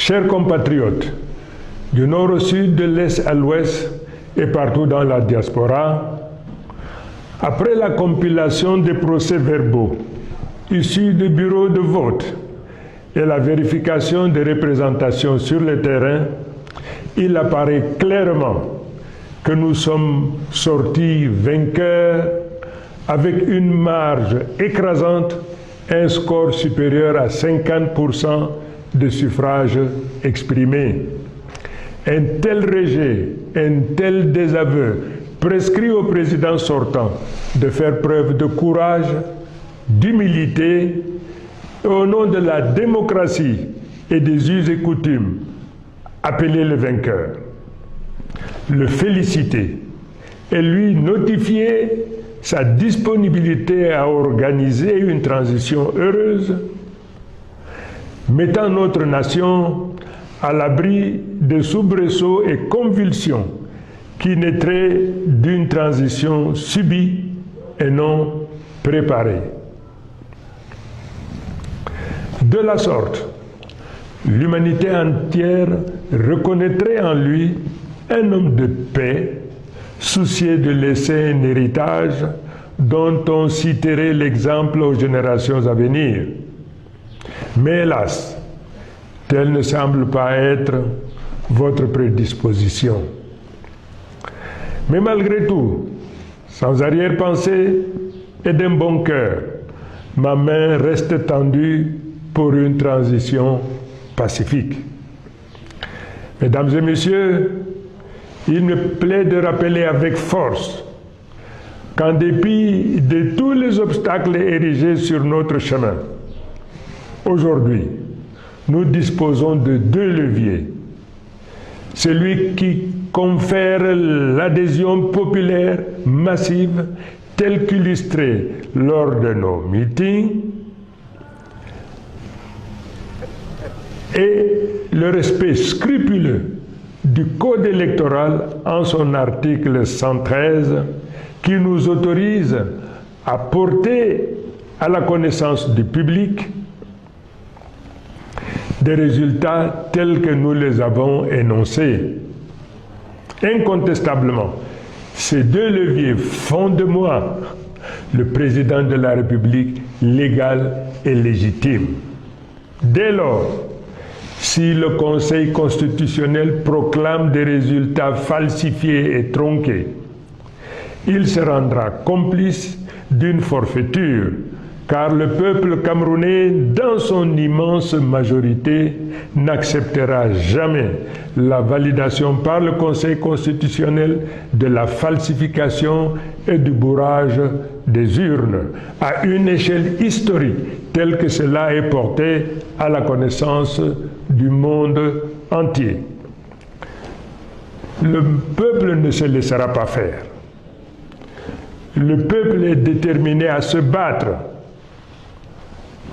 Chers compatriotes, du nord au sud, de l'est à l'ouest et partout dans la diaspora, après la compilation des procès-verbaux issus des bureaux de vote et la vérification des représentations sur le terrain, il apparaît clairement que nous sommes sortis vainqueurs avec une marge écrasante, un score supérieur à 50% de suffrages exprimés. Un tel rejet, un tel désaveu prescrit au président sortant de faire preuve de courage, d'humilité et au nom de la démocratie et des us et coutumes, appeler le vainqueur, le féliciter et lui notifier sa disponibilité à organiser une transition heureuse, mettant notre nation à l'abri des soubresauts et convulsions qui naîtraient d'une transition subie et non préparée. De la sorte, l'humanité entière reconnaîtrait en lui un homme de paix, soucieux de laisser un héritage dont on citerait l'exemple aux générations à venir. Mais hélas, telle ne semble pas être votre prédisposition. Mais malgré tout, sans arrière-pensée et d'un bon cœur, ma main reste tendue pour une transition pacifique. Mesdames et messieurs, il me plaît de rappeler avec force qu'en dépit de tous les obstacles érigés sur notre chemin, aujourd'hui, nous disposons de deux leviers. Celui qui confère l'adhésion populaire massive telle qu'illustrée lors de nos meetings et le respect scrupuleux du Code électoral en son article 113 qui nous autorise à porter à la connaissance du public des résultats tels que nous les avons énoncés. Incontestablement, ces deux leviers font de moi le président de la République légal et légitime. Dès lors, si le Conseil constitutionnel proclame des résultats falsifiés et tronqués, il se rendra complice d'une forfaiture, car le peuple camerounais, dans son immense majorité, n'acceptera jamais la validation par le Conseil constitutionnel de la falsification et du bourrage des urnes à une échelle historique telle que cela est porté à la connaissance du monde entier. Le peuple ne se laissera pas faire. Le peuple est déterminé à se battre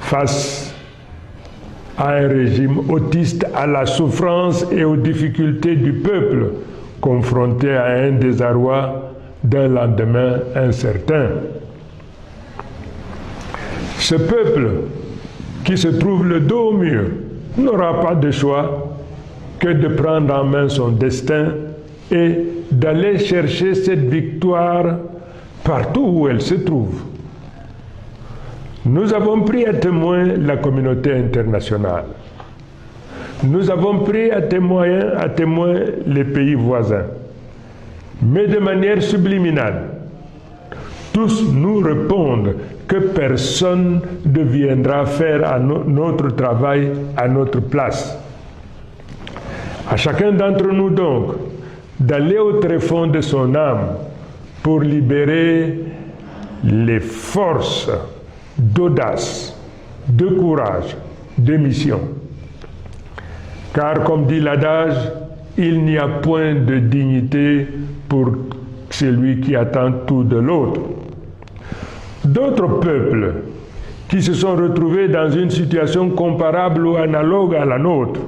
face à un régime autiste, à la souffrance et aux difficultés du peuple, confronté à un désarroi d'un lendemain incertain. Ce peuple, qui se trouve le dos au mur, n'aura pas de choix que de prendre en main son destin et d'aller chercher cette victoire partout où elle se trouve. Nous avons pris à témoin la communauté internationale. Nous avons pris à témoin les pays voisins. Mais de manière subliminale, tous nous répondent que personne ne viendra faire notre travail à notre place. À chacun d'entre nous donc d'aller au tréfonds de son âme pour libérer les forces d'audace, de courage, de mission. Car comme dit l'adage, il n'y a point de dignité pour celui qui attend tout de l'autre. D'autres peuples qui se sont retrouvés dans une situation comparable ou analogue à la nôtre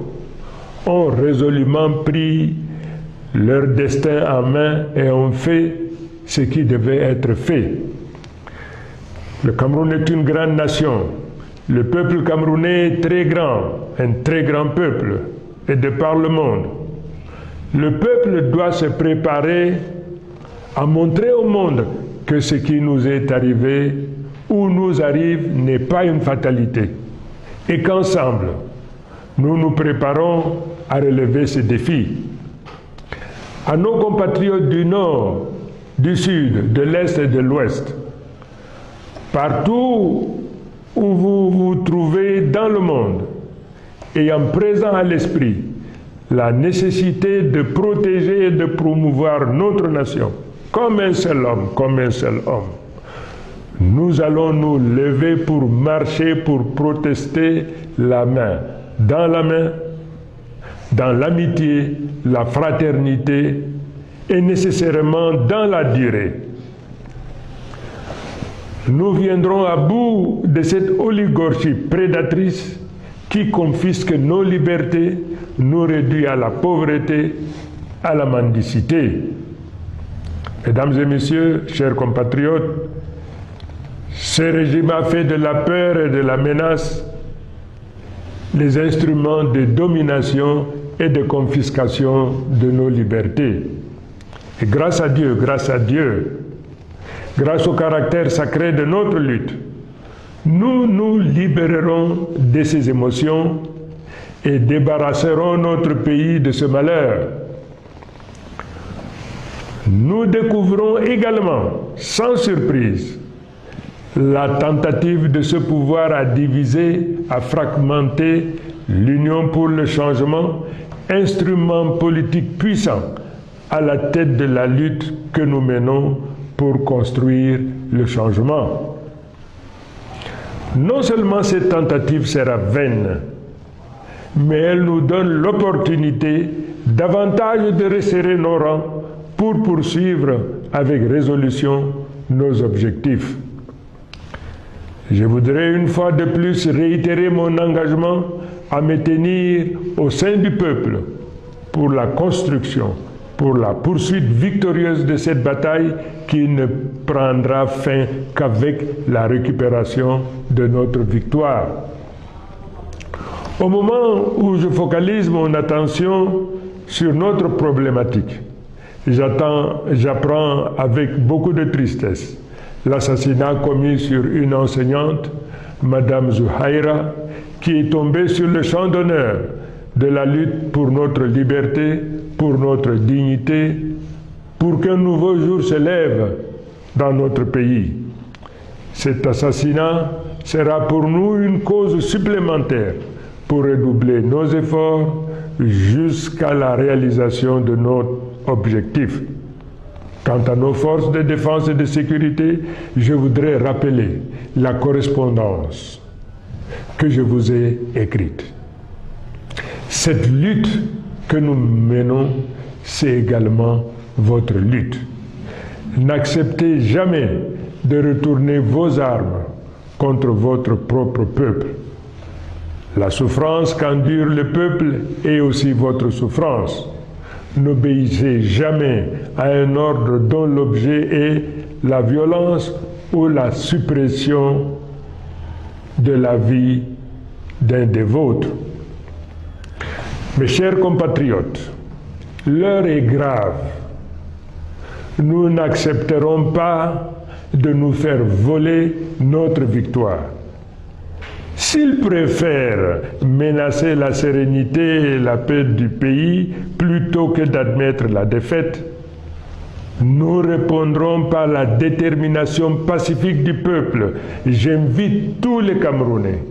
ont résolument pris leur destin en main et ont fait ce qui devait être fait. Le Cameroun est une grande nation. Le peuple camerounais est très grand, un très grand peuple. et de par le monde. Le peuple doit se préparer à montrer au monde que ce qui nous est arrivé ou nous arrive n'est pas une fatalité et qu'ensemble, nous nous préparons à relever ces défis. À nos compatriotes du Nord, du Sud, de l'Est et de l'Ouest, partout où vous vous trouvez dans le monde, ayant présent à l'esprit la nécessité de protéger et de promouvoir notre nation, comme un seul homme, nous allons nous lever pour marcher, pour protester la main, dans l'amitié, la fraternité et nécessairement dans la durée. Nous viendrons à bout de cette oligarchie prédatrice qui confisque nos libertés, nous réduit à la pauvreté, à la mendicité. Mesdames et messieurs, chers compatriotes, ce régime a fait de la peur et de la menace les instruments de domination et de confiscation de nos libertés. Et grâce à Dieu, grâce au caractère sacré de notre lutte, nous nous libérerons de ces émotions et débarrasserons notre pays de ce malheur. Nous découvrons également, sans surprise, la tentative de ce pouvoir à diviser, à fragmenter l'Union pour le changement, instrument politique puissant à la tête de la lutte que nous menons pour construire le changement. Non seulement cette tentative sera vaine, mais elle nous donne l'opportunité davantage de resserrer nos rangs pour poursuivre avec résolution nos objectifs. Je voudrais une fois de plus réitérer mon engagement à me tenir au sein du peuple pour la construction, pour la poursuite victorieuse de cette bataille qui ne prendra fin qu'avec la récupération de notre victoire. Au moment où je focalise mon attention sur notre problématique, j'apprends avec beaucoup de tristesse l'assassinat commis sur une enseignante, Madame Zuhaira, qui est tombée sur le champ d'honneur de la lutte pour notre liberté, pour notre dignité, pour qu'un nouveau jour se lève dans notre pays. Cet assassinat sera pour nous une cause supplémentaire pour redoubler nos efforts jusqu'à la réalisation de notre objectif. Quant à nos forces de défense et de sécurité, je voudrais rappeler la correspondance que je vous ai écrite. Cette lutte que nous menons, c'est également votre lutte. N'acceptez jamais de retourner vos armes contre votre propre peuple. La souffrance qu'endure le peuple est aussi votre souffrance. N'obéissez jamais à un ordre dont l'objet est la violence ou la suppression de la vie d'un des vôtres. Mes chers compatriotes, l'heure est grave. Nous n'accepterons pas de nous faire voler notre victoire. S'ils préfèrent menacer la sérénité et la paix du pays plutôt que d'admettre la défaite, nous répondrons par la détermination pacifique du peuple. J'invite tous les Camerounais,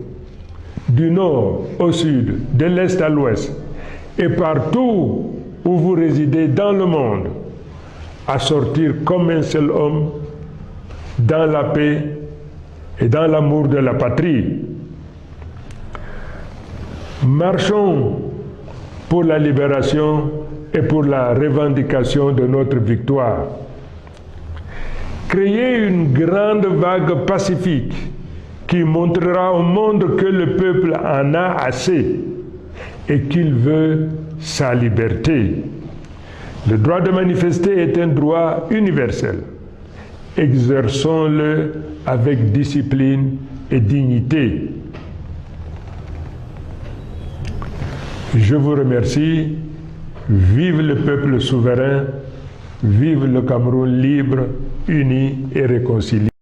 du nord au sud, de l'est à l'ouest, et partout où vous résidez dans le monde, à sortir comme un seul homme dans la paix et dans l'amour de la patrie. Marchons pour la libération et pour la revendication de notre victoire. Créez une grande vague pacifique qui montrera au monde que le peuple en a assez et qu'il veut sa liberté. Le droit de manifester est un droit universel. Exerçons-le avec discipline et dignité. Je vous remercie. Vive le peuple souverain. Vive le Cameroun libre, uni et réconcilié.